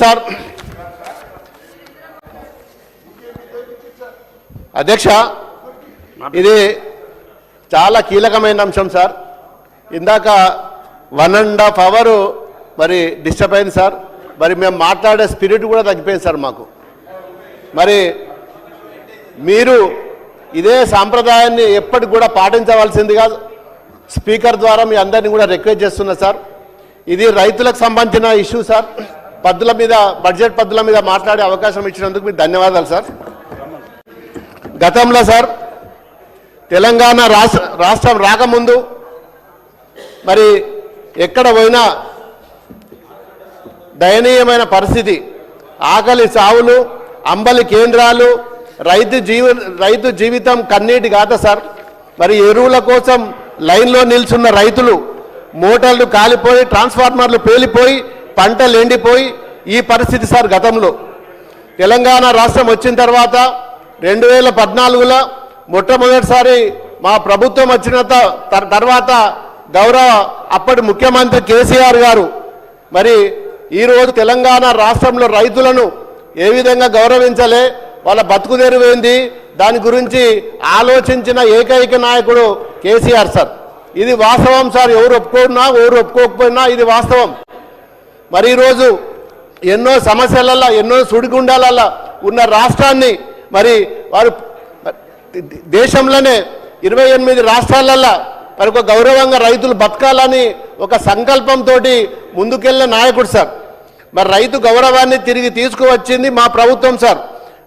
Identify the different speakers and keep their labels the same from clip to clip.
Speaker 1: Sir అధ్యక్ష, ఇది చాలా కీలకమైన అంశం సార్. ఇందాక 1.5 hours మరి డిస్టర్బ్ అయింది సార్. మరి మేము మాట్లాడే స్పిరిట్ కూడా తగ్గిపోయింది సార్ మాకు. మరి మీరు ఇదే సాంప్రదాయాన్ని ఎప్పటికి కూడా పాటించవలసిందిగా స్పీకర్ ద్వారా మీ అందరినీ కూడా రిక్వెస్ట్ చేస్తున్నా సార్. ఇది రైతులకు సంబంధించిన ఇష్యూ సార్. పద్దుల మీద, బడ్జెట్ పద్దుల మీద మాట్లాడే అవకాశం ఇచ్చినందుకు మీకు ధన్యవాదాలు సార్. గతంలో సార్ తెలంగాణ రాష్ట్రం రాకముందు మరి ఎక్కడ పోయినా దయనీయమైన పరిస్థితి, ఆకలి చావులు, అంబలి కేంద్రాలు, రైతు జీవితం కన్నీటి గాథ సార్. మరి ఎరువుల కోసం లైన్లో నిల్చున్న రైతులు, మోటార్లు కాలిపోయి, ట్రాన్స్ఫార్మర్లు పేలిపోయి, పంటలు ఎండిపోయి ఈ పరిస్థితి సార్. గతంలో తెలంగాణ రాష్ట్రం వచ్చిన తర్వాత 2014లో మొట్టమొదటిసారి మా ప్రభుత్వం వచ్చిన తర్వాత గౌరవ అప్పటి ముఖ్యమంత్రి కేసీఆర్ గారు మరి ఈరోజు తెలంగాణ రాష్ట్రంలో రైతులను ఏ విధంగా గౌరవించలే, వాళ్ళ బతుకు తెరువేంది, దాని గురించి ఆలోచించిన ఏకైక నాయకుడు కేసీఆర్ సార్. ఇది వాస్తవం సార్. ఎవరు ఒప్పుకున్నా ఎవరు ఒప్పుకోకపోయినా ఇది వాస్తవం. మరి ఈరోజు ఎన్నో సమస్యలల్లో, ఎన్నో సుడిగుండాలల్లో ఉన్న రాష్ట్రాన్ని మరి వారు దేశంలోనే 28 రాష్ట్రాలల్లో మరి ఒక గౌరవంగా రైతులు బతకాలని ఒక సంకల్పంతో ముందుకెళ్ళిన నాయకుడు సార్. మరి రైతు గౌరవాన్ని తిరిగి తీసుకువచ్చింది మా ప్రభుత్వం సార్.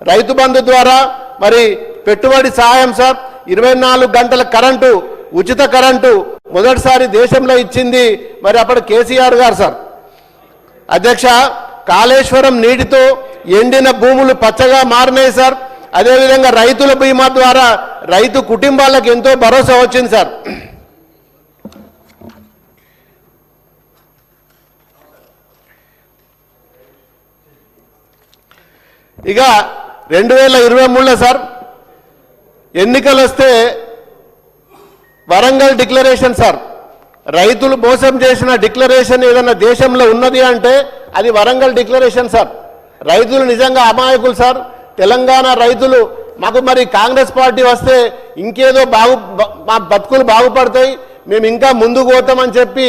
Speaker 1: రైతు బంధు ద్వారా మరి పెట్టుబడి సహాయం సార్, 24 గంటల కరెంటు, ఉచిత కరెంటు మొదటిసారి దేశంలో ఇచ్చింది మరి అప్పుడు కేసీఆర్ గారు సార్. అధ్యక్ష, కాళేశ్వరం నీటితో ఎండిన భూములు పచ్చగా మారినాయి సార్. అదేవిధంగా రైతుల బీమా ద్వారా రైతు కుటుంబాలకు ఎంతో భరోసా వచ్చింది సార్. ఇక 2023లో సార్ ఎన్నికలు వస్తే వరంగల్ డిక్లరేషన్ సార్. రైతులు మోసం చేసిన డిక్లరేషన్ ఏదన్నా దేశంలో ఉన్నది అంటే అది వరంగల్ డిక్లరేషన్ సార్. రైతులు నిజంగా అమాయకులు సార్. తెలంగాణ రైతులు మాకు మరి కాంగ్రెస్ పార్టీ వస్తే ఇంకేదో మా బతుకులు బాగుపడతాయి, మేము ఇంకా ముందుకు పోతామని చెప్పి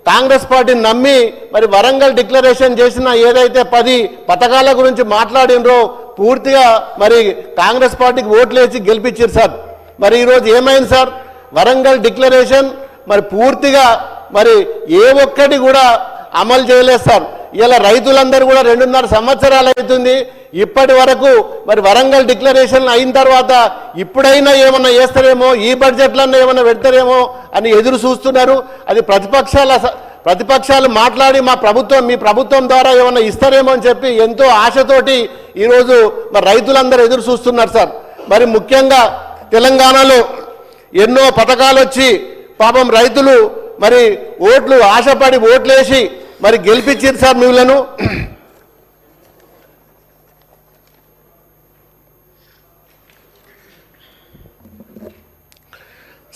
Speaker 1: కాంగ్రెస్ పార్టీని నమ్మి మరి వరంగల్ డిక్లరేషన్ చేసిన ఏదైతే 10 పథకాల గురించి మాట్లాడినరో పూర్తిగా మరి కాంగ్రెస్ పార్టీకి ఓట్లేసి గెలిపించారు సార్. మరి ఈరోజు ఏమైంది సార్? వరంగల్ డిక్లరేషన్ మరి పూర్తిగా మరి ఏ ఒక్కటి కూడా అమలు చేయలేదు సార్. ఇలా రైతులందరూ కూడా 2.5 సంవత్సరాలు అవుతుంది. ఇప్పటి వరకు మరి వరంగల్ డిక్లరేషన్ అయిన తర్వాత ఇప్పుడైనా ఏమన్నా చేస్తారేమో, ఈ బడ్జెట్లన్నా ఏమన్నా పెడతారేమో అని ఎదురు చూస్తున్నారు. అది ప్రతిపక్షాలు మాట్లాడి మీ ప్రభుత్వం ద్వారా ఏమన్నా ఇస్తారేమో అని చెప్పి ఎంతో ఆశతోటి ఈరోజు మరి రైతులందరూ ఎదురు చూస్తున్నారు సార్. మరి ముఖ్యంగా తెలంగాణలో ఎన్నో పథకాలు వచ్చి పాపం రైతులు మరి ఆశపడి ఓట్లేసి మరి గెలిపించారు సార్ మిమ్మల్ని.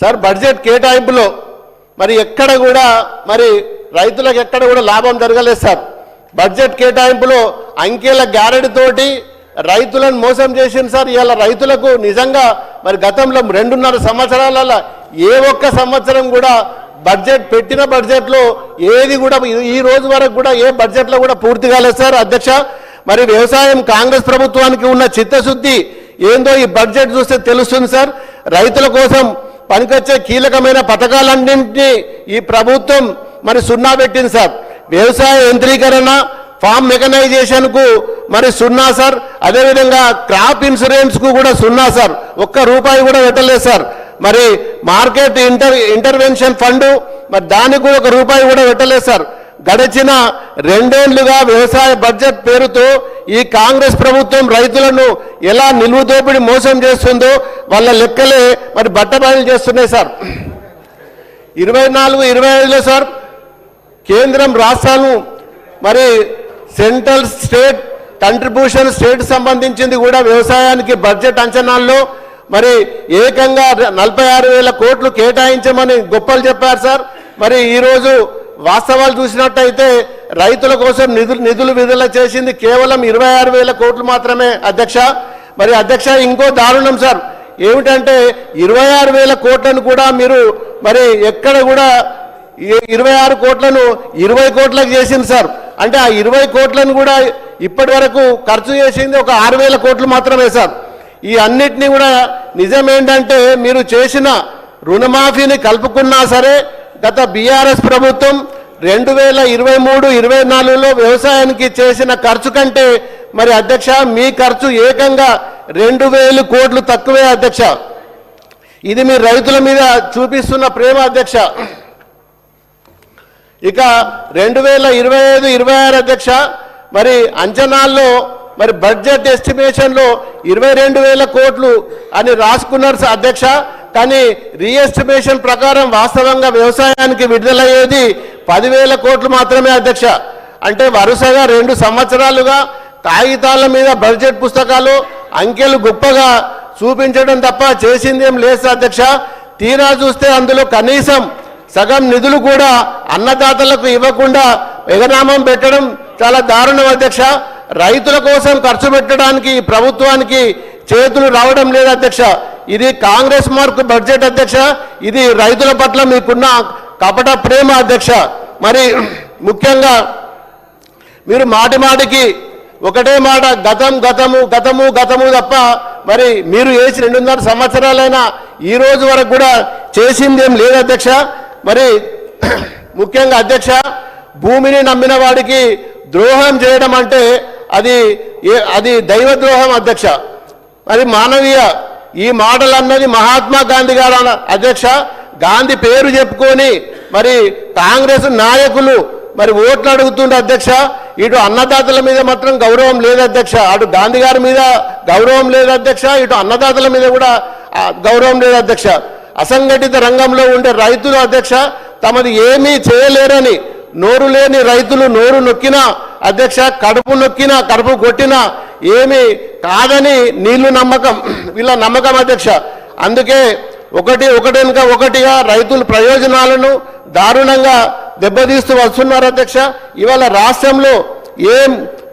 Speaker 1: సార్ బడ్జెట్ కేటాయింపులో మరి ఎక్కడ కూడా మరి రైతులకు ఎక్కడ కూడా లాభం జరగలేదు సార్. బడ్జెట్ కేటాయింపులో అంకెల గ్యారెంటీతోటి రైతులను మోసం చేసింది సార్. ఇలా రైతులకు నిజంగా మరి గతంలో 2.5 సంవత్సరాలలో ఏ ఒక్క సంవత్సరం కూడా పెట్టిన బడ్జెట్లో ఏది కూడా ఈ రోజు వరకు కూడా ఏ బడ్జెట్లో కూడా పూర్తి కాలేదు సార్. అధ్యక్ష, మరి వ్యవసాయం కాంగ్రెస్ ప్రభుత్వానికి ఉన్న చిత్తశుద్ధి ఏందో ఈ బడ్జెట్ చూస్తే తెలుస్తుంది సార్. రైతుల కోసం పనికొచ్చే కీలకమైన పథకాలన్నింటినీ ఈ ప్రభుత్వం మరి సున్నా పెట్టింది సార్. వ్యవసాయ యంత్రీకరణ, ఫామ్ మెకనైజేషన్కు మరి సున్నా సార్. అదేవిధంగా క్రాప్ ఇన్సూరెన్స్కు కూడా సున్నా సార్. ₹1 కూడా పెట్టలేదు సార్. మరి మార్కెట్ ఇంటర్వెన్షన్ ఫండ్ మరి దానికి కూడా ₹1 కూడా పెట్టలేదు సార్. గడిచిన 2 ఏళ్లుగా వ్యవసాయ బడ్జెట్ పేరుతో ఈ కాంగ్రెస్ ప్రభుత్వం రైతులను ఎలా నిలువుదోపిడి మోసం చేస్తుందో వాళ్ళ లెక్కలే మరి బట్టబయలు చేస్తున్నాయి సార్. 24-25లో సార్ కేంద్రం రాష్ట్రాలు మరి సెంట్రల్ స్టేట్ కంట్రిబ్యూషన్ స్టేట్ సంబంధించింది కూడా వ్యవసాయానికి బడ్జెట్ అంచనాల్లో మరి ఏకంగా 46,000 కోట్లు కేటాయించమని గొప్పలు చెప్పారు సార్. మరి ఈరోజు వాస్తవాలు చూసినట్టయితే రైతుల కోసం నిధులు విడుదల చేసింది కేవలం 26,000 కోట్లు మాత్రమే అధ్యక్ష. మరి అధ్యక్ష ఇంకో దారుణం సార్ ఏమిటంటే 26,000 కోట్లను కూడా మీరు మరి ఎక్కడ కూడా 26 కోట్లను 20 కోట్లకు చేసింది సార్. అంటే ఆ 20 కోట్లను కూడా ఇప్పటి వరకు ఖర్చు చేసింది ఒక 6,000 కోట్లు మాత్రమే సార్. ఈ అన్నిటినీ కూడా నిజమేంటంటే మీరు చేసిన రుణమాఫీని కలుపుకున్నా సరే గత బీఆర్ఎస్ ప్రభుత్వం 2023-24లో వ్యవసాయానికి చేసిన ఖర్చు కంటే మరి అధ్యక్ష మీ ఖర్చు ఏకంగా 2,000 కోట్లు తక్కువే అధ్యక్ష. ఇది మీ రైతుల మీద చూపిస్తున్న ప్రేమ అధ్యక్ష. ఇక 2025-26 అధ్యక్ష మరి అంచనాల్లో మరి బడ్జెట్ ఎస్టిమేషన్లో 22,000 కోట్లు అని రాసుకున్నారు అధ్యక్ష. కానీ రీఎస్టిమేషన్ ప్రకారం వాస్తవంగా వ్యవసాయానికి విడుదలయ్యేది 10,000 కోట్లు మాత్రమే అధ్యక్ష. అంటే వరుసగా 2 సంవత్సరాలుగా కాగితాల మీద బడ్జెట్ పుస్తకాలు అంకెలు గొప్పగా చూపించడం తప్ప చేసిందేం లేదు అధ్యక్ష. తీరా చూస్తే అందులో కనీసం సగం నిధులు కూడా అన్నదాతలకు ఇవ్వకుండా ఎగనామం పెట్టడం చాలా దారుణం అధ్యక్ష. రైతుల కోసం ఖర్చు పెట్టడానికి ప్రభుత్వానికి చేతులు రావడం లేదు అధ్యక్ష. ఇది కాంగ్రెస్ మార్క్ బడ్జెట్ అధ్యక్ష. ఇది రైతుల పట్ల మీకున్న కపట ప్రేమ అధ్యక్ష. మరి ముఖ్యంగా మీరు మాటికి ఒకటే మాట గతము తప్ప మరి మీరు వేసి 2.5 సంవత్సరాలైనా ఈ రోజు వరకు కూడా చేసిందేం లేదు అధ్యక్ష. మరి ముఖ్యంగా అధ్యక్ష భూమిని నమ్మిన వాడికి ద్రోహం చేయడం అంటే అది దైవద్రోహం అధ్యక్ష. మరి మానవీయ ఈ మాటలు అన్నది మహాత్మా గాంధీ గారు అధ్యక్ష. గాంధీ పేరు చెప్పుకొని మరి కాంగ్రెస్ నాయకులు మరి ఓట్లు అడుగుతుండే అధ్యక్ష. ఇటు అన్నదాతల మీద మాత్రం గౌరవం లేదు అధ్యక్ష. అటు గాంధీ గారి మీద గౌరవం లేదు అధ్యక్ష. ఇటు అన్నదాతల మీద కూడా గౌరవం లేదు అధ్యక్ష. అసంఘటిత రంగంలో ఉండే రైతులు అధ్యక్ష తమది ఏమీ చేయలేరని నోరు లేని రైతులు నోరు నొక్కినా అధ్యక్ష కడుపు కొట్టినా ఏమి కాదని వీళ్ళ నమ్మకం అధ్యక్ష. అందుకే ఒకటెనక ఒకటిగా రైతుల ప్రయోజనాలను దారుణంగా దెబ్బతీస్తూ వస్తున్నారు అధ్యక్ష. ఇవాళ రాష్ట్రంలో ఏం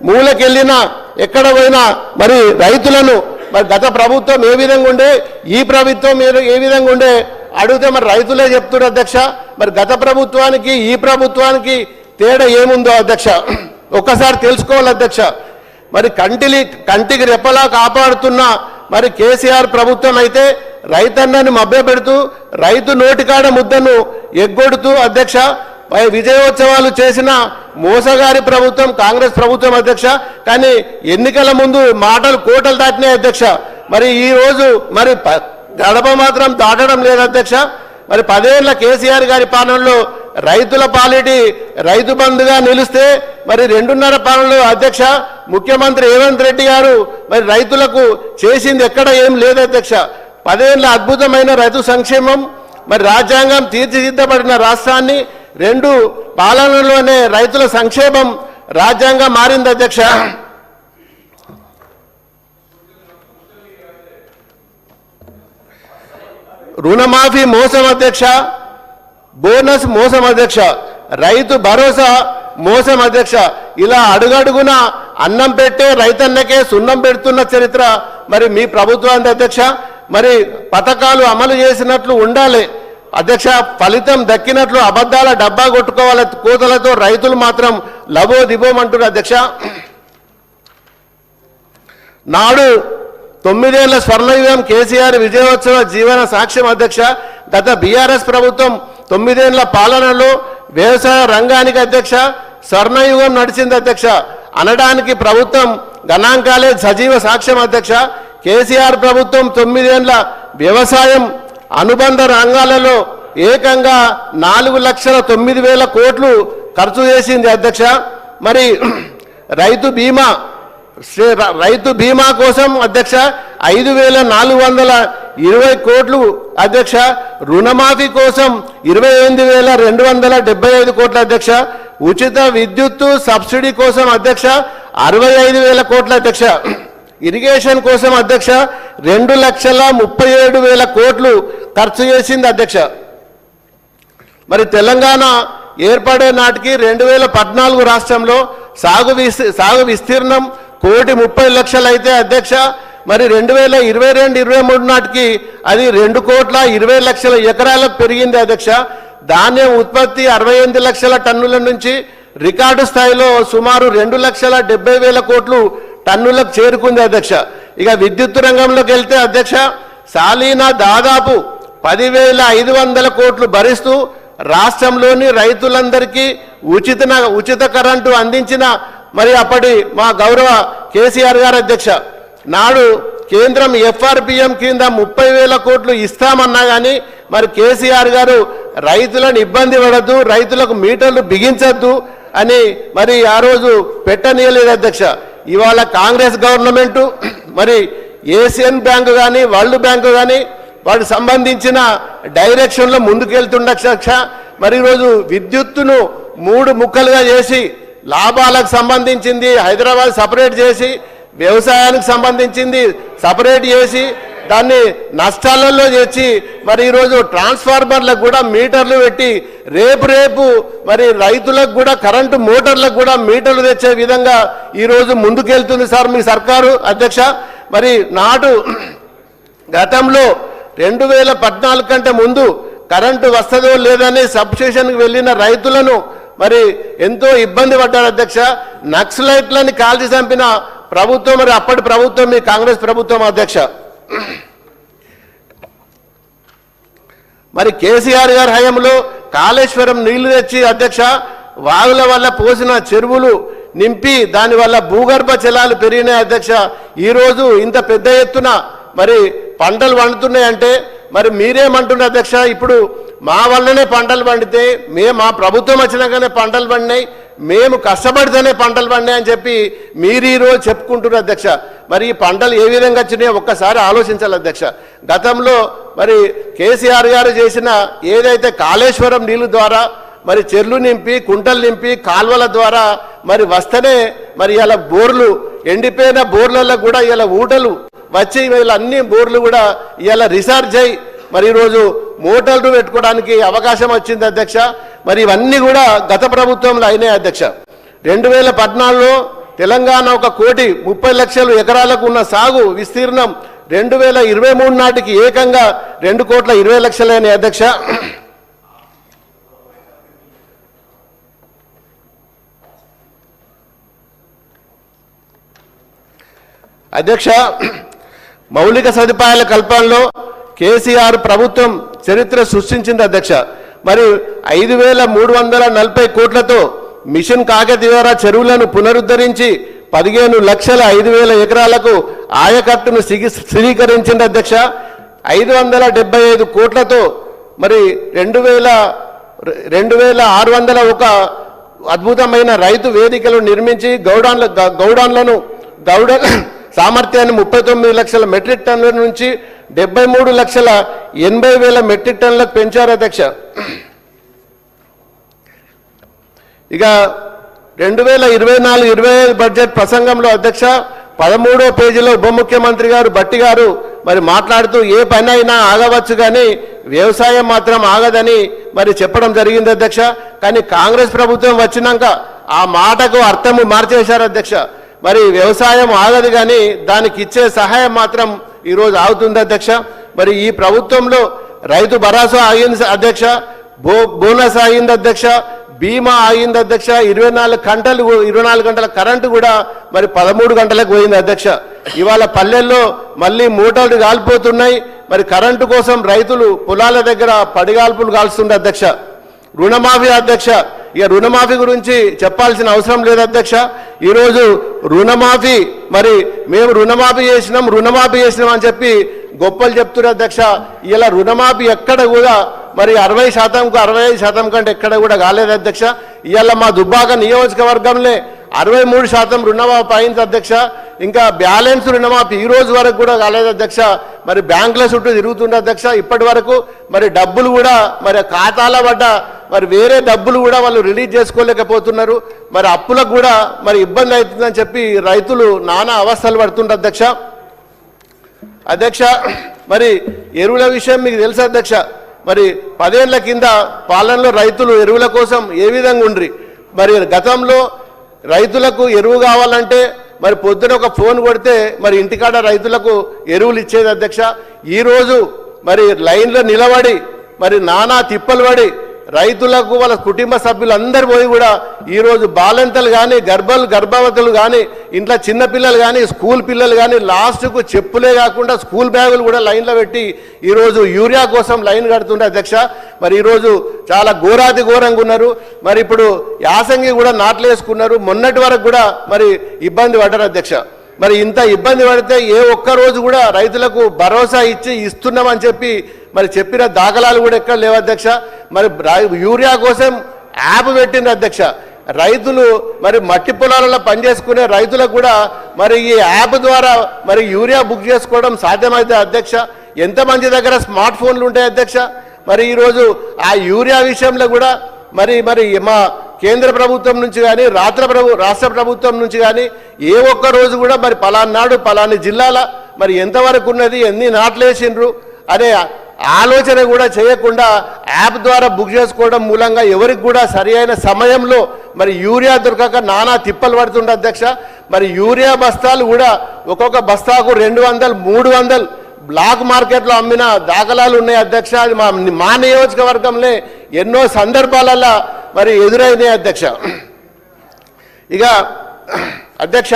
Speaker 1: మూలకెళ్ళినా ఎక్కడ పోయినా మరి రైతులను మరి గత ప్రభుత్వం ఏ విధంగా ఉండే ఈ ప్రభుత్వం ఏ విధంగా ఉండే అడిగితే మరి రైతులే చెప్తున్నారు అధ్యక్ష. మరి గత ప్రభుత్వానికి ఈ ప్రభుత్వానికి తేడా ఏముందో అధ్యక్ష ఒక్కసారి తెలుసుకోవాలి అధ్యక్ష. మరి కంటికి రెప్పలా కాపాడుతున్న మరి కేసీఆర్ ప్రభుత్వం అయితే రైతన్నని మభ్యపెడుతూ రైతు నోటికాడ ముద్దను ఎగ్గొడుతూ అధ్యక్ష విజయోత్సవాలు చేసిన మోసగారి ప్రభుత్వం కాంగ్రెస్ ప్రభుత్వం అధ్యక్ష. కానీ ఎన్నికల ముందు మాటలు కోటలు దాటినాయి అధ్యక్ష. మరి ఈ రోజు మరి గడప మాత్రం దాటడం లేదు అధ్యక్ష. మరి 10 ఏళ్ల కేసీఆర్ గారి పాలనలో రైతుల పాలిటి రైతు బంధుగా నిలిస్తే మరి 2.5 పాలనలో అధ్యక్ష ముఖ్యమంత్రి రేవంత్ రెడ్డి గారు మరి రైతులకు చేసింది ఎక్కడ ఏం లేదు అధ్యక్ష. 10 ఏళ్ల అద్భుతమైన రైతు సంక్షేమం మరి రాజ్యాంగం తీర్చిదిద్దబడిన రాష్ట్రాన్ని 2 పాలనలోనే రైతుల సంక్షేమం రాజ్యాంగం మారింది అధ్యక్ష. రుణమాఫీ మోసం అధ్యక్ష, బోనస్ మోసం అధ్యక్ష, రైతు భరోసా మోసం అధ్యక్ష. ఇలా అడుగడుగున అన్నం పెట్టే రైతన్నకే సున్నం పెడుతున్న చరిత్ర మరి మీ ప్రభుత్వానికి అధ్యక్ష. మరి పథకాలు అమలు చేసినట్లు ఉండాలి అధ్యక్ష, ఫలితం దక్కినట్లు అబద్ధాల డబ్బా కొట్టుకోవాలి కోతలతో రైతులు మాత్రం లబోదిబోమంటున్నారు అధ్యక్ష. నాడు 9 ఏళ్ల స్వర్ణయుగం కేసీఆర్ విజయోత్సవ జీవన సాక్ష్యం అధ్యక్ష. గత బీఆర్ఎస్ ప్రభుత్వం 9 ఏళ్ల పాలనలో వ్యవసాయ రంగానికి అధ్యక్ష స్వర్ణయుగం నడిచింది అధ్యక్ష అనడానికి ప్రభుత్వం గణాంకాలే సజీవ సాక్ష్యం అధ్యక్ష. కేసీఆర్ ప్రభుత్వం 9 ఏళ్ల వ్యవసాయం అనుబంధ రంగాలలో ఏకంగా 4,09,000 కోట్లు ఖర్చు చేసింది అధ్యక్ష. మరి రైతు బీమా కోసం అధ్యక్ష 5,420 కోట్లు అధ్యక్ష. రుణమాఫీ కోసం 28,275 కోట్ల అధ్యక్ష. ఉచిత విద్యుత్తు సబ్సిడీ కోసం అధ్యక్ష 65,000 కోట్ల అధ్యక్ష. ఇరిగేషన్ కోసం అధ్యక్ష 2,37,000 కోట్లు ఖర్చు చేసింది అధ్యక్ష. మరి తెలంగాణ ఏర్పడే నాటికి 2014 రాష్ట్రంలో సాగు విస్తీర్ణం 1,30,00,000 అయితే అధ్యక్ష, మరి 2022-23 నాటికి అది 2,20,00,000 ఎకరాలకు పెరిగింది అధ్యక్ష. ధాన్యం ఉత్పత్తి 68 లక్షల టన్నుల నుంచి రికార్డు స్థాయిలో సుమారు 2,70,000 కోట్లు టన్నులకు చేరుకుంది అధ్యక్ష. ఇక విద్యుత్ రంగంలోకి వెళ్తే అధ్యక్ష, సాలీనా దాదాపు 10,500 కోట్లు భరిస్తూ రాష్ట్రంలోని రైతులందరికీ ఉచిత కరెంటు అందించిన మరి అప్పటి మా గౌరవ కేసీఆర్ గారు అధ్యక్ష. నాడు కేంద్రం FRPM కింద 30,000 కోట్లు ఇస్తామన్నా కానీ మరి కేసీఆర్ గారు రైతులను ఇబ్బంది పడద్దు, రైతులకు మీటర్లు బిగించద్దు అని మరి ఆ రోజు పెట్టనీయలేదు అధ్యక్ష. ఇవాళ కాంగ్రెస్ గవర్నమెంటు మరి ఏషియన్ బ్యాంకు కానీ వరల్డ్ బ్యాంకు కానీ వాటికి సంబంధించిన డైరెక్షన్లో ముందుకెళ్తుండక్ష. మరి ఈరోజు విద్యుత్తును 3 ముక్కలుగా చేసి లాభాలకు సంబంధించింది హైదరాబాద్ సపరేట్ చేసి, వ్యవసాయానికి సంబంధించింది సపరేట్ చేసి, దాన్ని నష్టాలలో చేసి మరి ఈరోజు ట్రాన్స్ఫార్మర్లకు కూడా మీటర్లు పెట్టి రేపు మరి రైతులకు కూడా కరెంటు మోటార్లకు కూడా మీటర్లు తెచ్చే విధంగా ఈరోజు ముందుకెళ్తుంది సార్ మీ సర్కారు అధ్యక్ష. మరి నాటు గతంలో 2014 కంటే ముందు కరెంటు వస్తుందో లేదని సబ్స్టేషన్కి వెళ్ళిన రైతులను మరి ఎంతో ఇబ్బంది పడ్డారు అధ్యక్ష. నక్సలైట్లని కాల్చి చంపిన ప్రభుత్వం మరి అప్పటి ప్రభుత్వం మీ కాంగ్రెస్ ప్రభుత్వం అధ్యక్ష. మరి కేసీఆర్ గారి హయాంలో కాళేశ్వరం నీళ్లు తెచ్చి అధ్యక్ష, వాగుల వల్ల పోసిన చెరువులు నింపి దానివల్ల భూగర్భ జలాలు పెరిగినాయి అధ్యక్ష. ఈరోజు ఇంత పెద్ద ఎత్తున మరి పంటలు పండుతున్నాయంటే మరి మీరేమంటున్నారు అధ్యక్ష? ఇప్పుడు మా వల్లనే పంటలు పండితే మా ప్రభుత్వం వచ్చినాకనే పంటలు పండినాయి, మేము కష్టపడితేనే పంటలు పండినాయి అని చెప్పి మీరు ఈరోజు చెప్పుకుంటున్నారు అధ్యక్ష. మరి ఈ పంటలు ఏ విధంగా వచ్చినాయో ఒక్కసారి ఆలోచించాలి అధ్యక్ష. గతంలో మరి కేసీఆర్ గారు చేసిన ఏదైతే కాళేశ్వరం నీళ్లు ద్వారా మరి చెర్లు నింపి కుంటలు నింపి కాల్వల ద్వారా మరి వస్తేనే మరి ఇలా బోర్లు ఎండిపోయిన బోర్లలో కూడా ఇలా ఊటలు వచ్చి వీళ్ళ అన్ని బోర్లు కూడా ఇలా రీఛార్జ్ అయ్యి మరి ఈరోజు మోటార్లు పెట్టుకోవడానికి అవకాశం వచ్చింది అధ్యక్ష. మరి ఇవన్నీ కూడా గత ప్రభుత్వంలో అయినాయి అధ్యక్ష. 2014లో తెలంగాణ 1,30,00,000 ఎకరాలకు ఉన్న సాగు విస్తీర్ణం 2023 నాటికి ఏకంగా 2,20,00,000 అయినాయి అధ్యక్ష. అధ్యక్ష, మౌలిక సదుపాయాల కల్పనలో కేసీఆర్ ప్రభుత్వం చరిత్ర సృష్టించింది అధ్యక్ష. మరి 5,340 కోట్లతో మిషన్ కాకతీయ చెరువులను పునరుద్ధరించి 15,05,000 ఎకరాలకు ఆయకట్టును స్థిరీకరించింది అధ్యక్ష. 575 కోట్లతో మరి 2,601 అద్భుతమైన రైతు వేదికలు నిర్మించి గౌడాన్లను సామర్థ్యాన్ని 39 లక్షల మెట్రిక్ టన్నుల నుంచి 73,80,000 మెట్రిక్ టన్నులకు పెంచారు అధ్యక్ష. ఇక 2024-25 బడ్జెట్ ప్రసంగంలో అధ్యక్ష 13వ పేజీలో ఉప ముఖ్యమంత్రి గారు భట్టి గారు మరి మాట్లాడుతూ ఏ పని అయినా ఆగవచ్చు కానీ వ్యవసాయం మాత్రం ఆగదని మరి చెప్పడం జరిగింది అధ్యక్ష. కానీ కాంగ్రెస్ ప్రభుత్వం వచ్చినాక ఆ మాటకు అర్థము మార్చేశారు అధ్యక్ష. మరి వ్యవసాయం ఆగదు కానీ దానికి ఇచ్చే సహాయం మాత్రం ఈరోజు ఆగుతుంది అధ్యక్ష. మరి ఈ ప్రభుత్వంలో రైతు భరోసా ఆగింది అధ్యక్ష, బోనస్ ఆగింది అధ్యక్ష, బీమా ఆగింది అధ్యక్ష, 24 గంటల కరెంటు కూడా మరి 13 గంటలకు పోయింది అధ్యక్ష. ఇవాళ పల్లెల్లో మళ్ళీ మోటార్లు కాలిపోతున్నాయి. మరి కరెంటు కోసం రైతులు పొలాల దగ్గర పడిగాల్పులు కాల్స్తుంది అధ్యక్ష. రుణమాఫీ అధ్యక్ష, ఇక రుణమాఫీ గురించి చెప్పాల్సిన అవసరం లేదు అధ్యక్ష. ఈరోజు రుణమాఫీ మరి మేము రుణమాఫీ చేసినాం అని చెప్పి గొప్పలు చెప్తున్నారు అధ్యక్ష. ఇలా రుణమాఫీ ఎక్కడ కూడా మరి 60%కు 65% కంటే ఎక్కడ కూడా కాలేదు అధ్యక్ష. ఇవాళ మా దుబ్బాక నియోజకవర్గంలో 63% రుణమాఫీ అయింది అధ్యక్ష. ఇంకా బ్యాలెన్స్ రుణమాఫీ ఈ రోజు వరకు కూడా కాలేదు అధ్యక్ష. మరి బ్యాంకుల చుట్టూ తిరుగుతుంది అధ్యక్ష. ఇప్పటి వరకు మరి డబ్బులు కూడా మరి ఖాతాల పడ్డ మరి వేరే డబ్బులు కూడా వాళ్ళు రిలీజ్ చేసుకోలేకపోతున్నారు. మరి అప్పులకు కూడా మరి ఇబ్బంది అవుతుందని చెప్పి రైతులు నానా అవస్థలు పడుతుంటారు అధ్యక్ష. మరి ఎరువుల విషయం మీకు తెలుసు అధ్యక్ష. మరి 10 ఏళ్ల కింద పాలనలో రైతులు ఎరువుల కోసం ఏ విధంగా ఉండ్రి, మరి గతంలో రైతులకు ఎరువు కావాలంటే మరి పొద్దున ఒక ఫోన్ కొడితే మరి ఇంటికాడ రైతులకు ఎరువులు ఇచ్చేది అధ్యక్ష. ఈరోజు మరి లైన్లో నిలబడి మరి నానా తిప్పలు పడి రైతులకు వాళ్ళ కుటుంబ సభ్యులందరూ పోయి కూడా ఈరోజు బాలింతలు కానీ గర్భవతులు కానీ ఇంట్లో చిన్నపిల్లలు కానీ స్కూల్ పిల్లలు కానీ లాస్ట్కు చెప్పులే కాకుండా స్కూల్ బ్యాగులు కూడా లైన్లో పెట్టి ఈరోజు యూరియా కోసం లైన్ కడుతుండే అధ్యక్ష. మరి ఈరోజు చాలా ఘోరాతి ఘోరంగా ఉన్నారు. మరి ఇప్పుడు యాసంగి కూడా నాట్లేసుకున్నారు. మొన్నటి వరకు కూడా మరి ఇబ్బంది పడ్డారు అధ్యక్ష. మరి ఇంత ఇబ్బంది పడితే ఏ ఒక్క రోజు కూడా రైతులకు భరోసా ఇస్తున్నామని చెప్పి మరి చెప్పిన దాఖలాలు కూడా ఎక్కడ లేవు అధ్యక్ష. మరి యూరియా కోసం యాప్ పెట్టింది అధ్యక్ష. రైతులు మరి మట్టి పొలాలలో పనిచేసుకునే రైతులకు కూడా మరి ఈ యాప్ ద్వారా మరి యూరియా బుక్ చేసుకోవడం సాధ్యమైతే అధ్యక్ష. ఎంతమంది దగ్గర స్మార్ట్ ఫోన్లు ఉంటాయి అధ్యక్ష. మరి ఈరోజు ఆ యూరియా విషయంలో కూడా మరి మా కేంద్ర ప్రభుత్వం నుంచి కానీ రాష్ట్ర ప్రభుత్వం నుంచి కానీ ఏ ఒక్క రోజు కూడా మరి పలానాడు పలాని జిల్లాల మరి ఎంతవరకు ఉన్నది, ఎన్ని నాట్లేసిండ్రు అనే ఆలోచన కూడా చేయకుండా యాప్ ద్వారా బుక్ చేసుకోవడం మూలంగా ఎవరికి కూడా సరి అయిన సమయంలో మరి యూరియా దొరకక నానా తిప్పలు పడుతుండే అధ్యక్ష. మరి యూరియా బస్తాలు కూడా ఒక్కొక్క బస్తాకు 200, 300 బ్లాక్ మార్కెట్లో అమ్మిన దాఖలాలు ఉన్నాయి అధ్యక్ష. అది మా నియోజకవర్గంలో ఎన్నో సందర్భాలలో మరి ఎదురైనాయి అధ్యక్ష. ఇక అధ్యక్ష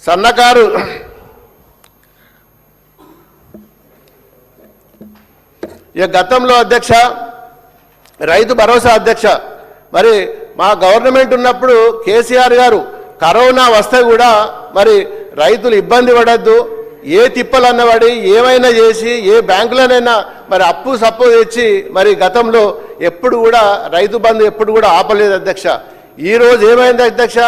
Speaker 1: సన్నకారు ఇక గతంలో అధ్యక్ష రైతు భరోసా అధ్యక్ష మరి మా గవర్నమెంట్ ఉన్నప్పుడు కేసీఆర్ గారు కరోనా వస్తే కూడా మరి రైతులు ఇబ్బంది పడద్దు, ఏ తిప్పలు అన్నవాడి ఏమైనా చేసి ఏ బ్యాంకులోనైనా మరి అప్పు సప్పు తెచ్చి మరి గతంలో ఎప్పుడు కూడా రైతు బంధు ఎప్పుడు కూడా ఆపలేదు అధ్యక్ష. ఈరోజు ఏమైంది అధ్యక్ష,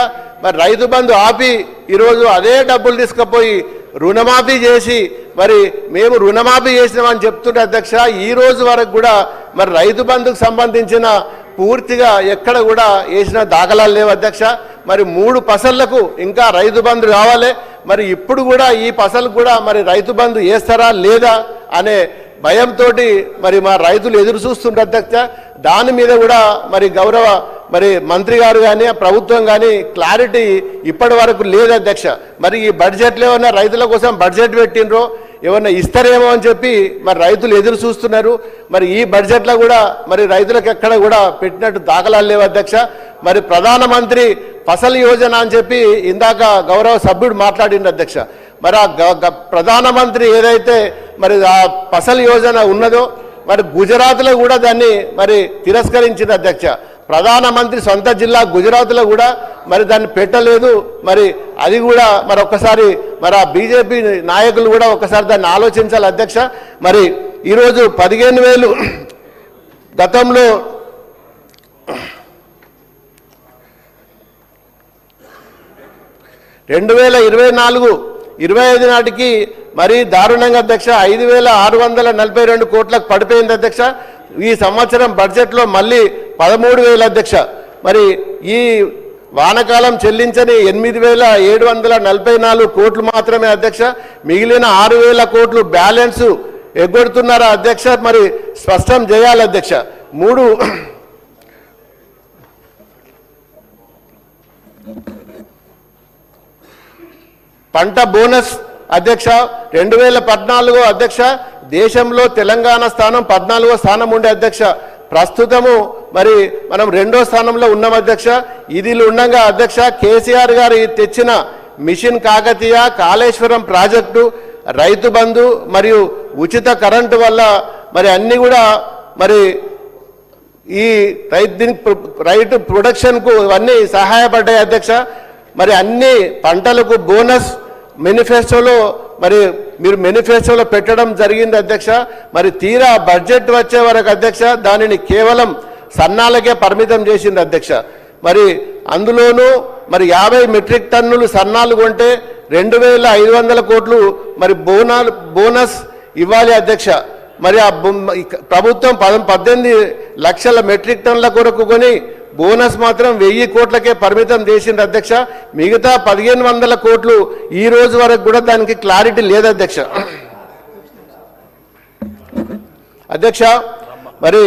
Speaker 1: మరి రైతు బంధు ఆపి ఈరోజు అదే డబ్బులు తీసుకుపోయి రుణమాఫీ చేసి మరి మేము రుణమాఫీ చేసినామని చెప్తుంటే అధ్యక్ష ఈ రోజు వరకు కూడా మరి రైతు బంధుకు సంబంధించిన పూర్తిగా ఎక్కడ కూడా వేసిన దాఖలాలు లేవు అధ్యక్ష. మరి 3 పసళ్లకు ఇంకా రైతు బంధు కావాలి. మరి ఇప్పుడు కూడా ఈ పసలకు కూడా మరి రైతు బంధు వేస్తారా లేదా అనే భయంతో మరి మా రైతులు ఎదురు చూస్తుంటారు అధ్యక్ష. దాని మీద కూడా మరి గౌరవ మరి మంత్రి గారు కానీ ప్రభుత్వం కానీ క్లారిటీ ఇప్పటి వరకు లేదు అధ్యక్ష. మరి ఈ బడ్జెట్లో ఏమన్నా రైతుల కోసం బడ్జెట్ పెట్టినరో ఏమన్నా ఇస్తారేమో అని చెప్పి మరి రైతులు ఎదురు చూస్తున్నారు. మరి ఈ బడ్జెట్లో కూడా మరి రైతులకు ఎక్కడ కూడా పెట్టినట్టు దాఖలాలు లేవు అధ్యక్ష. మరి ప్రధానమంత్రి ఫసల్ యోజన అని చెప్పి ఇందాక గౌరవ సభ్యుడు మాట్లాడిండు అధ్యక్ష. మరి ఆ ప్రధానమంత్రి ఏదైతే మరి ఆ ఫసల్ యోజన ఉన్నదో మరి గుజరాత్లో కూడా దాన్ని మరి తిరస్కరించింది అధ్యక్ష. ప్రధానమంత్రి సొంత జిల్లా గుజరాత్లో కూడా మరి దాన్ని పెట్టలేదు. మరి అది కూడా మరి ఒక్కసారి మరి ఆ బీజేపీ నాయకులు కూడా ఒకసారి దాన్ని ఆలోచించాలి అధ్యక్ష. మరి ఈరోజు 15,000 గతంలో 2024-25 నాటికి మరి దారుణంగా అధ్యక్ష 5,642 కోట్లకు పడిపోయింది అధ్యక్ష. ఈ సంవత్సరం బడ్జెట్లో మళ్ళీ 13,000 అధ్యక్ష. మరి ఈ వానకాలం చెల్లించని 8,744 కోట్లు మాత్రమే అధ్యక్ష. మిగిలిన 6,000 కోట్లు బ్యాలెన్స్ ఎగ్గొడుతున్నారా అధ్యక్ష? మరి స్పష్టం చేయాలి అధ్యక్ష. 3 పంట బోనస్ అధ్యక్ష 2014 అధ్యక్ష దేశంలో తెలంగాణ స్థానం 14వ స్థానం ఉండే అధ్యక్ష. ప్రస్తుతము మరి మనం 2వ స్థానంలో ఉన్నాం అధ్యక్ష. ఇది ఉండగా అధ్యక్ష కేసీఆర్ గారు తెచ్చిన మిషన్ కాకతీయ, కాళేశ్వరం ప్రాజెక్టు, రైతు బంధు మరియు ఉచిత కరెంటు వల్ల మరి అన్ని కూడా మరి ఈ రైతు ప్రొడక్షన్కు ఇవన్నీ సహాయపడ్డాయి అధ్యక్ష. మరి అన్ని పంటలకు బోనస్ మేనిఫెస్టోలో మరి మీరు మేనిఫెస్టోలో పెట్టడం జరిగింది అధ్యక్ష. మరి తీరా బడ్జెట్ వచ్చే వరకు అధ్యక్ష దానిని కేవలం సన్నాలకే పరిమితం చేసింది అధ్యక్ష. మరి అందులోనూ మరి 50 మెట్రిక్ టన్నులు సన్నాలు కొంటే 2,500 కోట్లు మరి బోనస్ ఇవ్వాలి అధ్యక్ష. మరి ఆ ప్రభుత్వం 18 లక్షల మెట్రిక్ టన్నుల కొరకు కొని బోనస్ మాత్రం 1000 కోట్లకే పరిమితం చేసింది అధ్యక్ష. మిగతా 1500 కోట్లు ఈ రోజు వరకు కూడా దానికి క్లారిటీ లేదు అధ్యక్ష. అధ్యక్ష, మరి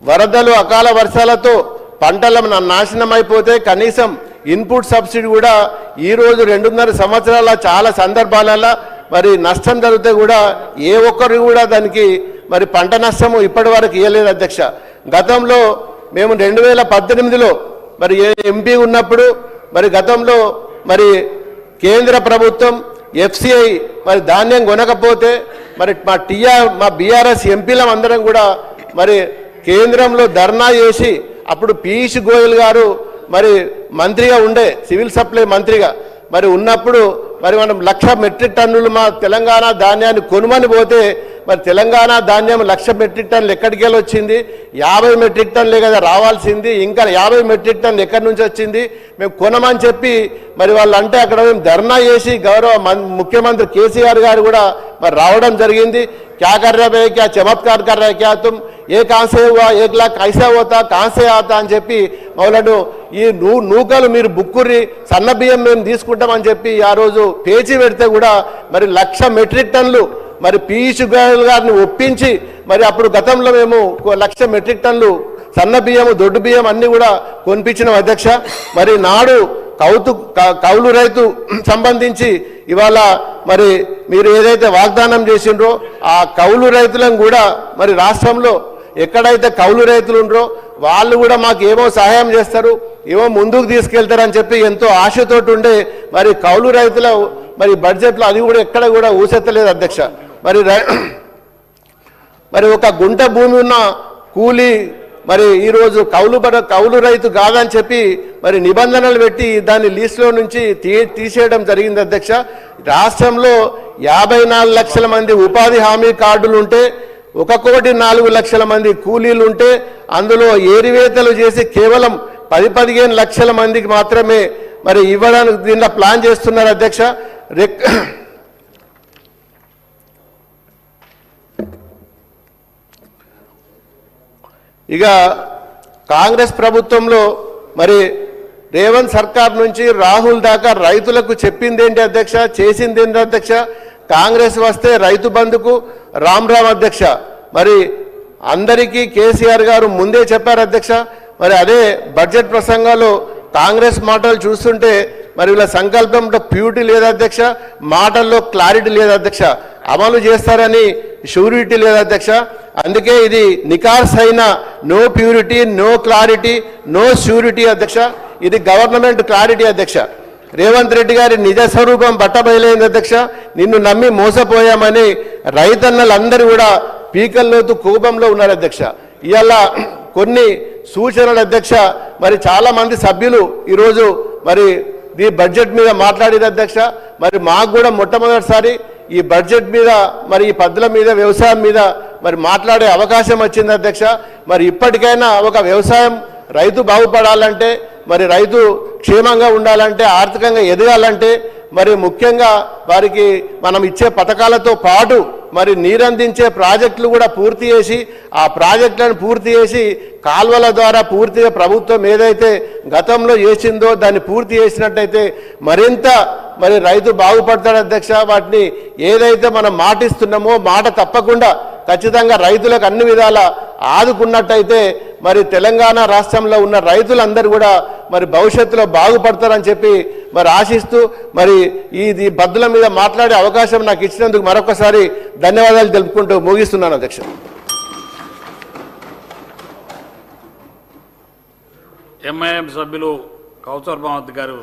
Speaker 1: వరదలు అకాల వర్షాలతో పంటల నాశనం అయిపోతే కనీసం ఇన్పుట్ సబ్సిడీ కూడా ఈ రోజు 2.5 సంవత్సరాల చాలా సందర్భాలలో మరి నష్టం జరిగితే కూడా ఏ ఒక్కరు కూడా దానికి మరి పంట నష్టము ఇప్పటి వరకు ఇవ్వలేదు అధ్యక్ష. గతంలో మేము 2018లో మరి ఎంపీ ఉన్నప్పుడు మరి గతంలో మరి కేంద్ర ప్రభుత్వం FCI మరి ధాన్యం కొనకపోతే మరి మా బీఆర్ఎస్ ఎంపీలం అందరం కూడా మరి కేంద్రంలో ధర్నా చేసి అప్పుడు పీయూష్ గోయల్ గారు మరి మంత్రిగా ఉండే, సివిల్ సప్లై మంత్రిగా మరి ఉన్నప్పుడు మరి మనం 1,00,000 మెట్రిక్ టన్నులు మా తెలంగాణ ధాన్యాన్ని కొనుమని పోతే మరి తెలంగాణ ధాన్యం 1,00,000 మెట్రిక్ టన్నులు ఎక్కడికి వెళ్ళి వచ్చింది? 50 మెట్రిక్ టన్నులే కదా రావాల్సింది, ఇంకా 50 మెట్రిక్ టన్నులు ఎక్కడి నుంచి వచ్చింది? మేము కొనమని చెప్పి మరి వాళ్ళు అంటే అక్కడ మేము ధర్నా చేసి గౌరవ ముఖ్యమంత్రి కేసీఆర్ గారు కూడా మరి రావడం జరిగింది. क्या कर रहे भाई, क्या चमत्कार कर रहे, क्या तुम ये कहाँ से हुआ, 1 लाख कैसा होता, कहाँ से आता అని చెప్పి మౌలను ఈ నూకలు మీరు బుక్కుర్రి సన్న బియ్యం మేము తీసుకుంటామని చెప్పి ఆ రోజు పేచి పెడితే కూడా మరి 1,00,000 మెట్రిక్ టన్నులు మరి పీయూష్ గోయల్ గారిని ఒప్పించి మరి అప్పుడు గతంలో మేము 1,00,000 మెట్రిక్ టన్నులు సన్న బియ్యము దొడ్డు బియ్యం అన్ని కూడా కొనిపించిన అధ్యక్ష. మరి నాడు కౌలు రైతు సంబంధించి ఇవాళ మరి మీరు ఏదైతే వాగ్దానం చేసిండ్రో ఆ కౌలు రైతులను కూడా మరి రాష్ట్రంలో ఎక్కడైతే కౌలు రైతులు ఉండరో వాళ్ళు కూడా మాకు ఏమో సహాయం చేస్తారు, ఏమో ముందుకు తీసుకెళ్తారని చెప్పి ఎంతో ఆశతోటి ఉండే మరి కౌలు రైతుల మరి బడ్జెట్లో అది కూడా ఎక్కడ కూడా ఊసెత్తలేదు అధ్యక్ష. మరి ఒక గుంట భూమి ఉన్న కూలీ మరి ఈరోజు కౌలు రైతు కాదని చెప్పి మరి నిబంధనలు పెట్టి దాన్ని లిస్టులో నుంచి తీసేయడం జరిగింది అధ్యక్ష. రాష్ట్రంలో 54 లక్షల మంది ఉపాధి హామీ కార్డులు ఉంటే 1,04,00,000 మంది కూలీలు ఉంటే అందులో ఏరివేతలు చేసి కేవలం 10-15 లక్షల మందికి మాత్రమే మరి ఇవ్వడానికి దీనిలో ప్లాన్ చేస్తున్నారు అధ్యక్ష. ఇక కాంగ్రెస్ ప్రభుత్వంలో మరి రేవంత్ సర్కార్ నుంచి రాహుల్ దాకా రైతులకు చెప్పింది ఏంటి అధ్యక్ష, చేసింది ఏంటి అధ్యక్ష? కాంగ్రెస్ వస్తే రైతు బంధుకు రామ్ అధ్యక్ష. మరి అందరికీ కేసీఆర్ గారు ముందే చెప్పారు అధ్యక్ష. మరి అదే బడ్జెట్ ప్రసంగాల్లో కాంగ్రెస్ మాటలు చూస్తుంటే మరి వీళ్ళ సంకల్పంలో ప్యూరిటీ లేదు అధ్యక్ష, మాటల్లో క్లారిటీ లేదు అధ్యక్ష, అమలు చేస్తారని షూరిటీ లేదు అధ్యక్ష. అందుకే ఇది నికార్స్ అయిన no purity, no clarity, no surety అధ్యక్ష. ఇది గవర్నమెంట్ క్లారిటీ అధ్యక్ష. రేవంత్ రెడ్డి గారి నిజ స్వరూపం బట్టబయలైంది అధ్యక్ష. నిన్ను నమ్మి మోసపోయామని రైతన్నలందరూ కూడా పీకల్లోతు కోపంలో ఉన్నారు అధ్యక్ష. ఇవాళ కొన్ని సూచనలు అధ్యక్ష మరి చాలా మంది సభ్యులు ఈరోజు మరి ఈ బడ్జెట్ మీద మాట్లాడారు అధ్యక్ష. మరి మాకు కూడా మొట్టమొదటిసారి ఈ బడ్జెట్ మీద మరి ఈ పద్ధతుల మీద వ్యవసాయం మీద మరి మాట్లాడే అవకాశం వచ్చింది అధ్యక్ష. మరి ఇప్పటికైనా ఒక వ్యవసాయం రైతు బాగుపడాలంటే మరి రైతు క్షేమంగా ఉండాలంటే ఆర్థికంగా ఎదగాలంటే మరి ముఖ్యంగా వారికి మనం ఇచ్చే పథకాలతో పాటు మరి నీరందించే ప్రాజెక్టులు కూడా పూర్తి చేసి ఆ ప్రాజెక్టులను పూర్తి చేసి కాల్వల ద్వారా పూర్తిగా ప్రభుత్వం ఏదైతే గతంలో చేసిందో దాన్ని పూర్తి చేసినట్టయితే మరింత మరి రైతు బాగుపడతాడు అధ్యక్ష. వాటిని ఏదైతే మనం మాటిస్తున్నామో మాట తప్పకుండా ఖచ్చితంగా రైతులకు అన్ని విధాల ఆదుకున్నట్టయితే మరి తెలంగాణ రాష్ట్రంలో ఉన్న రైతులందరూ కూడా మరి భవిష్యత్తులో బాగుపడతారని చెప్పి మరి ఆశిస్తూ మరి ఈ బద్దుల మీద మాట్లాడే అవకాశం నాకు ఇచ్చినందుకు మరొకసారి ధన్యవాదాలు తెలుపుకుంటూ ముగిస్తున్నాను అధ్యక్ష.
Speaker 2: ఎంఐఎం సభ్యులు కౌసర్ మహమ్మద్ గారు